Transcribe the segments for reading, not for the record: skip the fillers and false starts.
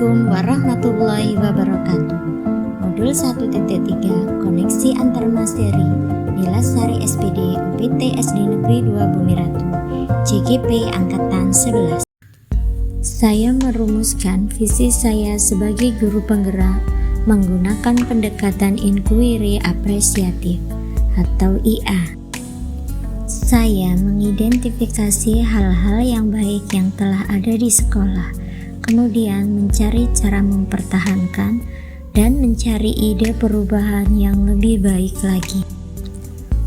Assalamualaikum warahmatullahi wabarakatuh. Modul 1.3 Koneksi antar materi Nilasari SPD UPT SD Negeri 2 Bumiratu JGP Angkatan 11. Saya merumuskan visi saya sebagai guru penggerak menggunakan pendekatan inquiry apresiatif atau IA. Saya mengidentifikasi hal-hal yang baik yang telah ada di sekolah, kemudian mencari cara mempertahankan dan mencari ide perubahan yang lebih baik lagi.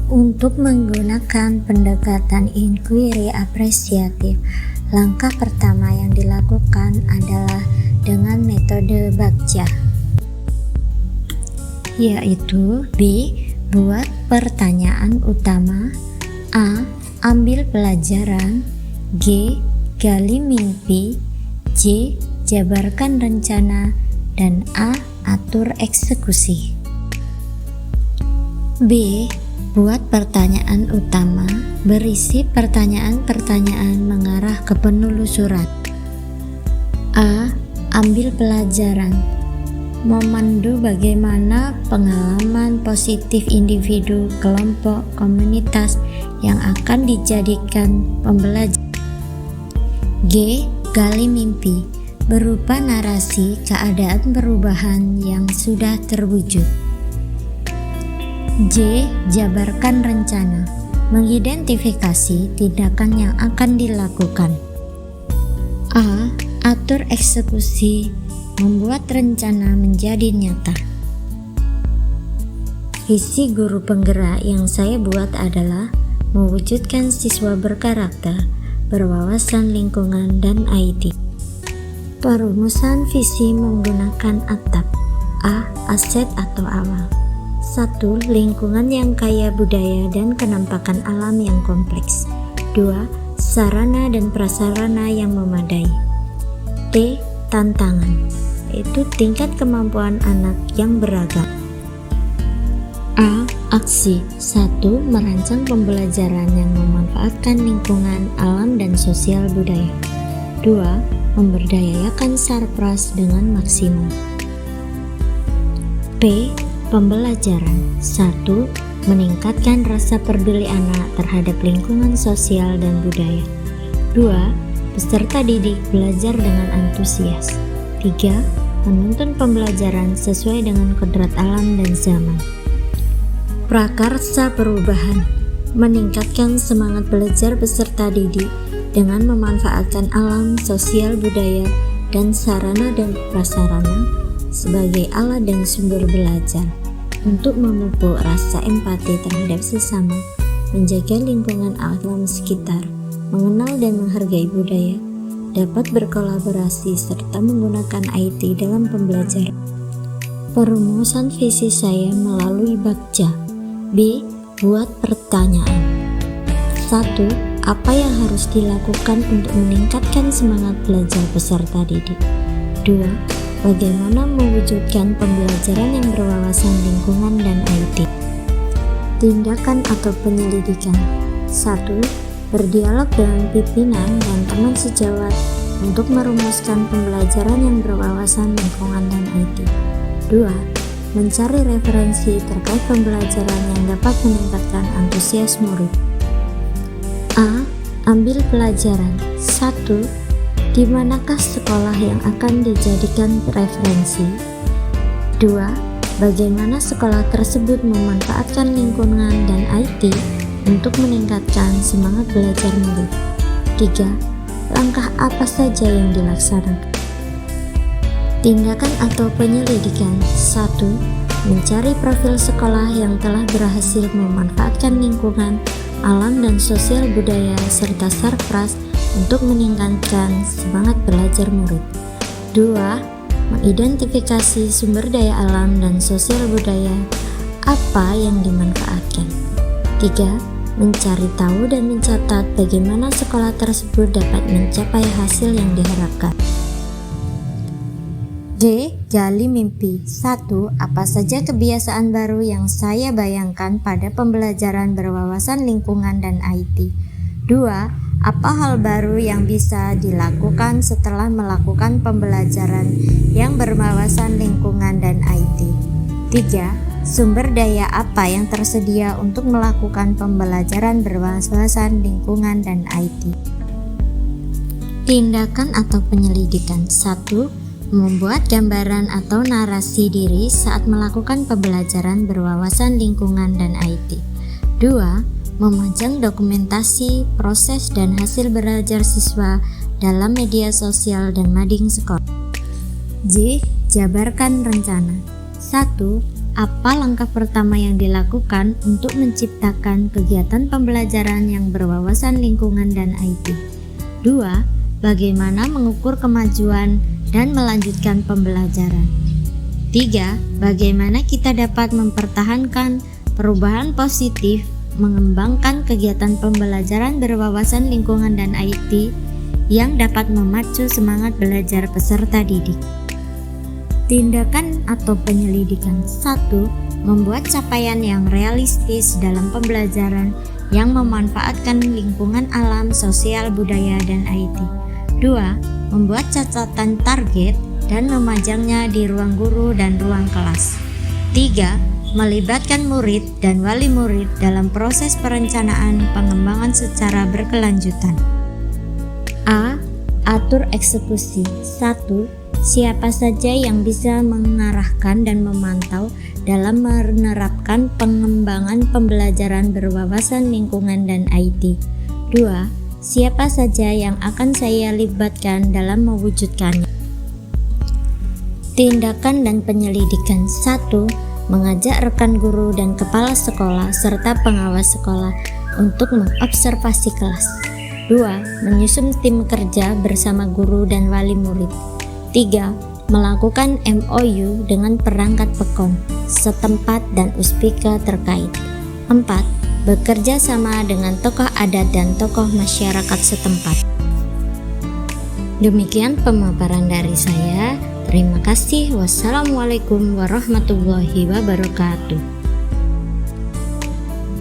Untuk menggunakan pendekatan inquiry apresiatif, langkah pertama yang dilakukan adalah dengan metode Bagja, yaitu B. Buat pertanyaan utama, A. Ambil pelajaran, G. Gali mimpi, J. Jabarkan rencana, dan A. Atur eksekusi. B. Buat pertanyaan utama berisi pertanyaan-pertanyaan mengarah ke penelusuran. A. Ambil pelajaran, memandu bagaimana pengalaman positif individu, kelompok, komunitas yang akan dijadikan pembelajaran. G. Gali mimpi, berupa narasi keadaan perubahan yang sudah terwujud. J. Jabarkan rencana, mengidentifikasi tindakan yang akan dilakukan. A. Atur eksekusi, membuat rencana menjadi nyata. Visi guru penggerak yang saya buat adalah mewujudkan siswa berkarakter, berwawasan lingkungan, dan IT. Perumusan visi menggunakan atap. A. Aset atau awal. 1. Lingkungan yang kaya budaya dan kenampakan alam yang kompleks. 2. Sarana dan prasarana yang memadai. T. Tantangan, yaitu tingkat kemampuan anak yang beragam. A. Aksi. 1. Merancang pembelajaran yang memanfaatkan lingkungan, alam, dan sosial budaya. 2. Memberdayakan sarpras dengan maksimum. P. Pembelajaran. 1. Meningkatkan rasa peduli anak terhadap lingkungan sosial dan budaya. 2. Peserta didik belajar dengan antusias. 3. Menuntun pembelajaran sesuai dengan kodrat alam dan zaman. Prakarsa perubahan, meningkatkan semangat belajar peserta didik dengan memanfaatkan alam, sosial, budaya, dan sarana dan prasarana sebagai alat dan sumber belajar untuk memupuk rasa empati terhadap sesama, menjaga lingkungan alam sekitar, mengenal dan menghargai budaya, dapat berkolaborasi serta menggunakan IT dalam pembelajaran. Perumusan visi saya melalui Bagja. B. Buat pertanyaan. 1. Apa yang harus dilakukan untuk meningkatkan semangat belajar peserta didik? 2. Bagaimana mewujudkan pembelajaran yang berwawasan lingkungan dan IT? Tindakan atau penyelidikan. 1. Berdialog dengan pimpinan dan teman sejawat untuk merumuskan pembelajaran yang berwawasan lingkungan dan IT. 2. Mencari referensi terkait pembelajaran yang dapat meningkatkan antusias murid. A. Ambil pelajaran. 1. Di manakah sekolah yang akan dijadikan referensi? 2. Bagaimana sekolah tersebut memanfaatkan lingkungan dan IT untuk meningkatkan semangat belajar murid. 3. Langkah apa saja yang dilaksanakan? Tindakan atau penyelidikan. 1. Mencari profil sekolah yang telah berhasil memanfaatkan lingkungan, alam, dan sosial budaya serta sarpras untuk meningkatkan semangat belajar murid. 2. Mengidentifikasi sumber daya alam dan sosial budaya apa yang dimanfaatkan. 3. Mencari tahu dan mencatat bagaimana sekolah tersebut dapat mencapai hasil yang diharapkan. G. Gali mimpi. 1. Apa saja kebiasaan baru yang saya bayangkan pada pembelajaran berwawasan lingkungan dan IT? 2. Apa hal baru yang bisa dilakukan setelah melakukan pembelajaran yang berwawasan lingkungan dan IT? 3. Sumber daya apa yang tersedia untuk melakukan pembelajaran berwawasan lingkungan dan IT? Tindakan atau penyelidikan. 1. Membuat gambaran atau narasi diri saat melakukan pembelajaran berwawasan lingkungan dan IT. 2. Memajang dokumentasi, proses, dan hasil belajar siswa dalam media sosial dan mading sekolah. J. Jabarkan rencana. 1. Apa langkah pertama yang dilakukan untuk menciptakan kegiatan pembelajaran yang berwawasan lingkungan dan IT? 2. Bagaimana mengukur kemajuan dan melanjutkan pembelajaran? 3. Bagaimana kita dapat mempertahankan perubahan positif mengembangkan kegiatan pembelajaran berwawasan lingkungan dan IT yang dapat memacu semangat belajar peserta didik. Tindakan atau penyelidikan. 1. Membuat capaian yang realistis dalam pembelajaran yang memanfaatkan lingkungan alam, sosial, budaya, dan IT. 2. Membuat catatan target dan memajangnya di ruang guru dan ruang kelas. 3. Melibatkan murid dan wali murid dalam proses perencanaan pengembangan secara berkelanjutan. A. Atur eksekusi. 1. Siapa saja yang bisa mengarahkan dan memantau dalam menerapkan pengembangan pembelajaran berwawasan lingkungan dan IT. 2. Siapa saja yang akan saya libatkan dalam mewujudkannya. Tindakan dan penyelidikan. 1. Mengajak rekan guru dan kepala sekolah serta pengawas sekolah untuk mengobservasi kelas. 2. Menyusun tim kerja bersama guru dan wali murid. 3. Melakukan MOU dengan perangkat PEKOM setempat dan USPIKA terkait. 4. Bekerja sama dengan tokoh adat dan tokoh masyarakat setempat. Demikian pemaparan dari saya. Terima kasih. Wassalamualaikum warahmatullahi wabarakatuh.